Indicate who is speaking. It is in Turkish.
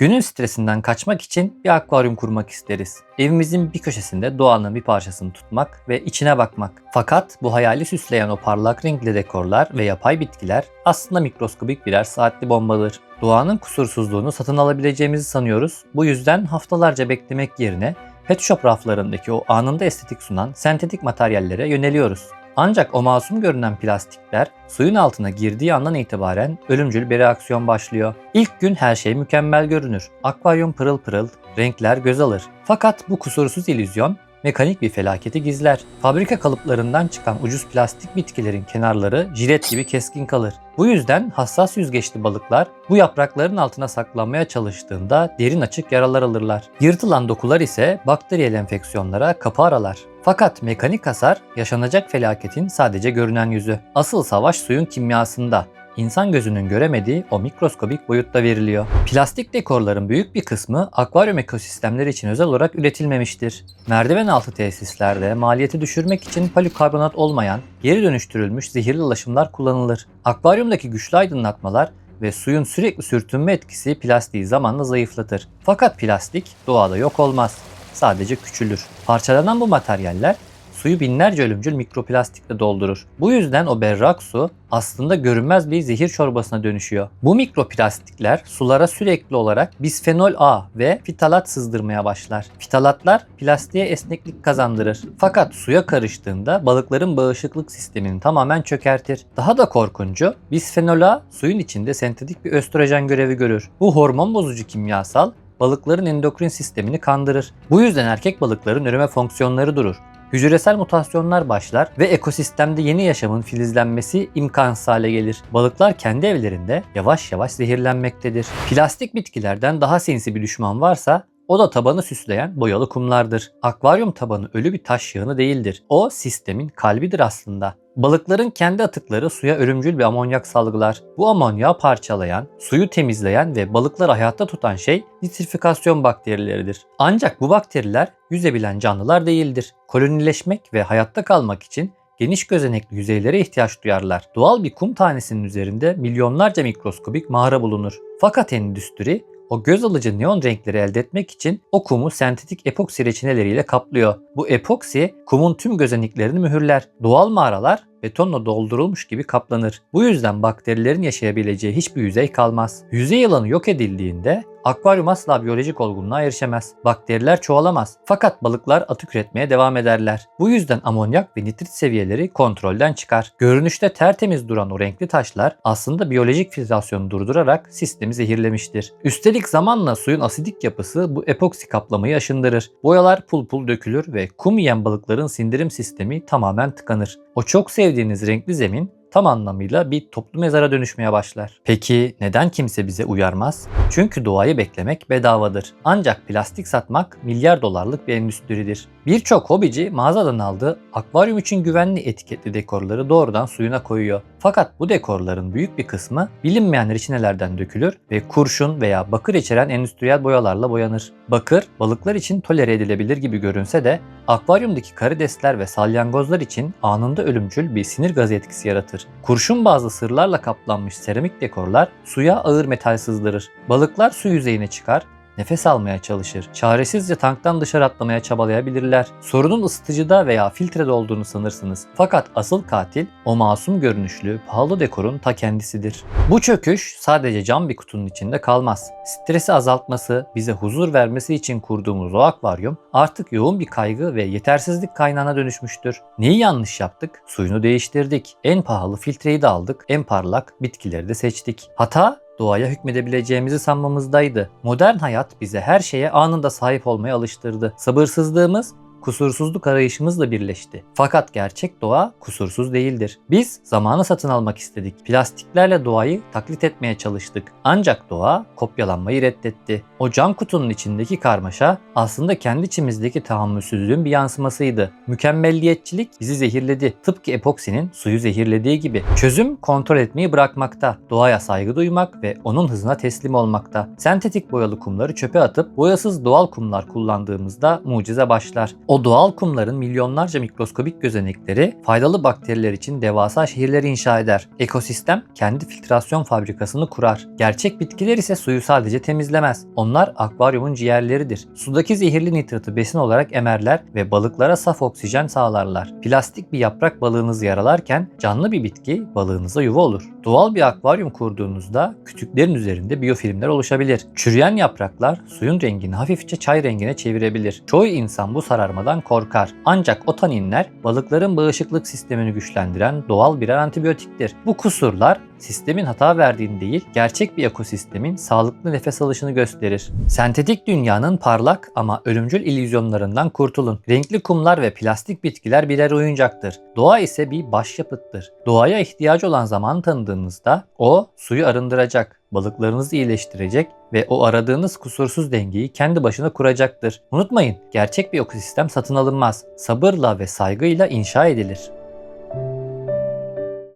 Speaker 1: Günün stresinden kaçmak için bir akvaryum kurmak isteriz. Evimizin bir köşesinde doğanın bir parçasını tutmak ve içine bakmak. Fakat bu hayali süsleyen o parlak renkli dekorlar ve yapay bitkiler aslında mikroskobik birer saatli bombadır. Doğanın kusursuzluğunu satın alabileceğimizi sanıyoruz. Bu yüzden haftalarca beklemek yerine pet shop raflarındaki o anında estetik sunan sentetik materyallere yöneliyoruz. Ancak o masum görünen plastikler suyun altına girdiği andan itibaren ölümcül bir reaksiyon başlıyor. İlk gün her şey mükemmel görünür. Akvaryum pırıl pırıl, renkler göz alır. Fakat bu kusursuz illüzyon mekanik bir felaketi gizler. Fabrika kalıplarından çıkan ucuz plastik bitkilerin kenarları jilet gibi keskin kalır. Bu yüzden hassas yüzgeçli balıklar bu yaprakların altına saklanmaya çalıştığında derin açık yaralar alırlar. Yırtılan dokular ise bakteriyel enfeksiyonlara kapı aralar. Fakat mekanik hasar yaşanacak felaketin sadece görünen yüzü. Asıl savaş suyun kimyasında. İnsan gözünün göremediği o mikroskobik boyutta veriliyor. Plastik dekorların büyük bir kısmı akvaryum ekosistemleri için özel olarak üretilmemiştir. Merdiven altı tesislerde maliyeti düşürmek için polikarbonat olmayan, geri dönüştürülmüş zehirli alaşımlar kullanılır. Akvaryumdaki güçlü aydınlatmalar ve suyun sürekli sürtünme etkisi plastiği zamanla zayıflatır. Fakat plastik doğada yok olmaz. Sadece küçülür. Parçalanan bu materyaller suyu binlerce ölümcül mikroplastikle doldurur. Bu yüzden o berrak su aslında görünmez bir zehir çorbasına dönüşüyor. Bu mikroplastikler sulara sürekli olarak bisfenol A ve fitalat sızdırmaya başlar. Fitalatlar plastiğe esneklik kazandırır. Fakat suya karıştığında balıkların bağışıklık sistemini tamamen çökertir. Daha da korkuncu, bisfenol A suyun içinde sentetik bir östrojen görevi görür. Bu hormon bozucu kimyasal balıkların endokrin sistemini kandırır. Bu yüzden erkek balıkların üreme fonksiyonları durur. Hücresel mutasyonlar başlar ve ekosistemde yeni yaşamın filizlenmesi imkansız hale gelir. Balıklar kendi evlerinde yavaş yavaş zehirlenmektedir. Plastik bitkilerden daha sinsi bir düşman varsa o da tabanı süsleyen boyalı kumlardır. Akvaryum tabanı ölü bir taş yığını değildir. O sistemin kalbidir aslında. Balıkların kendi atıkları suya ölümcül bir amonyak salgılar. Bu amonyağı parçalayan, suyu temizleyen ve balıkları hayatta tutan şey nitrifikasyon bakterileridir. Ancak bu bakteriler yüzebilen canlılar değildir. Kolonileşmek ve hayatta kalmak için geniş gözenekli yüzeylere ihtiyaç duyarlar. Doğal bir kum tanesinin üzerinde milyonlarca mikroskobik mağara bulunur. Fakat endüstri o göz alıcı neon renkleri elde etmek için o kumu sentetik epoksi reçineleriyle kaplıyor. Bu epoksi kumun tüm gözeneklerini mühürler. Doğal mağaralar betonla doldurulmuş gibi kaplanır. Bu yüzden bakterilerin yaşayabileceği hiçbir yüzey kalmaz. Yüzey alanı yok edildiğinde akvaryum asla biyolojik olgunluğa erişemez. Bakteriler çoğalamaz. Fakat balıklar atık üretmeye devam ederler. Bu yüzden amonyak ve nitrit seviyeleri kontrolden çıkar. Görünüşte tertemiz duran o renkli taşlar aslında biyolojik filtrasyonu durdurarak sistemi zehirlemiştir. Üstelik zamanla suyun asidik yapısı bu epoksi kaplamayı aşındırır. Boyalar pul pul dökülür ve kum yiyen balıkların sindirim sistemi tamamen tıkanır. O çok sevdiğiniz renkli zemin tam anlamıyla bir toplu mezara dönüşmeye başlar. Peki neden kimse bize uyarmaz? Çünkü doğayı beklemek bedavadır. Ancak plastik satmak milyar dolarlık bir endüstridir. Birçok hobici mağazadan aldığı akvaryum için güvenli etiketli dekorları doğrudan suyuna koyuyor. Fakat bu dekorların büyük bir kısmı bilinmeyen reçinelerden dökülür ve kurşun veya bakır içeren endüstriyel boyalarla boyanır. Bakır, balıklar için tolere edilebilir gibi görünse de akvaryumdaki karidesler ve salyangozlar için anında ölümcül bir sinir gazı etkisi yaratır. Kurşun bazlı sırlarla kaplanmış seramik dekorlar suya ağır metal sızdırır. Balıklar su yüzeyine çıkar, nefes almaya çalışır. Çaresizce tanktan dışarı atlamaya çabalayabilirler. Sorunun ısıtıcıda veya filtrede olduğunu sanırsınız. Fakat asıl katil o masum görünüşlü, pahalı dekorun ta kendisidir. Bu çöküş sadece cam bir kutunun içinde kalmaz. Stresi azaltması, bize huzur vermesi için kurduğumuz o akvaryum artık yoğun bir kaygı ve yetersizlik kaynağına dönüşmüştür. Neyi yanlış yaptık? Suyunu değiştirdik. En pahalı filtreyi de aldık. En parlak bitkileri de seçtik. Hata doğaya hükmedebileceğimizi sanmamızdaydı. Modern hayat bize her şeye anında sahip olmaya alıştırdı. Sabırsızlığımız kusursuzluk arayışımızla birleşti. Fakat gerçek doğa kusursuz değildir. Biz zamanı satın almak istedik. Plastiklerle doğayı taklit etmeye çalıştık. Ancak doğa kopyalanmayı reddetti. O cam kutunun içindeki karmaşa aslında kendi içimizdeki tahammülsüzlüğün bir yansımasıydı. Mükemmelliyetçilik bizi zehirledi. Tıpkı epoksinin suyu zehirlediği gibi. Çözüm kontrol etmeyi bırakmakta. Doğaya saygı duymak ve onun hızına teslim olmakta. Sentetik boyalı kumları çöpe atıp boyasız doğal kumlar kullandığımızda mucize başlar. O doğal kumların milyonlarca mikroskobik gözenekleri faydalı bakteriler için devasa şehirleri inşa eder. Ekosistem kendi filtrasyon fabrikasını kurar. Gerçek bitkiler ise suyu sadece temizlemez. Onlar akvaryumun ciğerleridir. Sudaki zehirli nitratı besin olarak emerler ve balıklara saf oksijen sağlarlar. Plastik bir yaprak balığınızı yaralarken canlı bir bitki balığınıza yuva olur. Doğal bir akvaryum kurduğunuzda kütüklerin üzerinde biyofilmler oluşabilir. Çürüyen yapraklar suyun rengini hafifçe çay rengine çevirebilir. Çoğu insan bu sararmadan korkar. Ancak o taninler balıkların bağışıklık sistemini güçlendiren doğal birer antibiyotiktir. Bu kusurlar sistemin hata verdiğini değil, gerçek bir ekosistemin sağlıklı nefes alışını gösterir. Sentetik dünyanın parlak ama ölümcül illüzyonlarından kurtulun. Renkli kumlar ve plastik bitkiler birer oyuncaktır. Doğa ise bir başyapıttır. Doğaya ihtiyacı olan zamanı tanıdığınızda o suyu arındıracak, balıklarınızı iyileştirecek ve o aradığınız kusursuz dengeyi kendi başına kuracaktır. Unutmayın, gerçek bir ekosistem satın alınmaz. Sabırla ve saygıyla inşa edilir.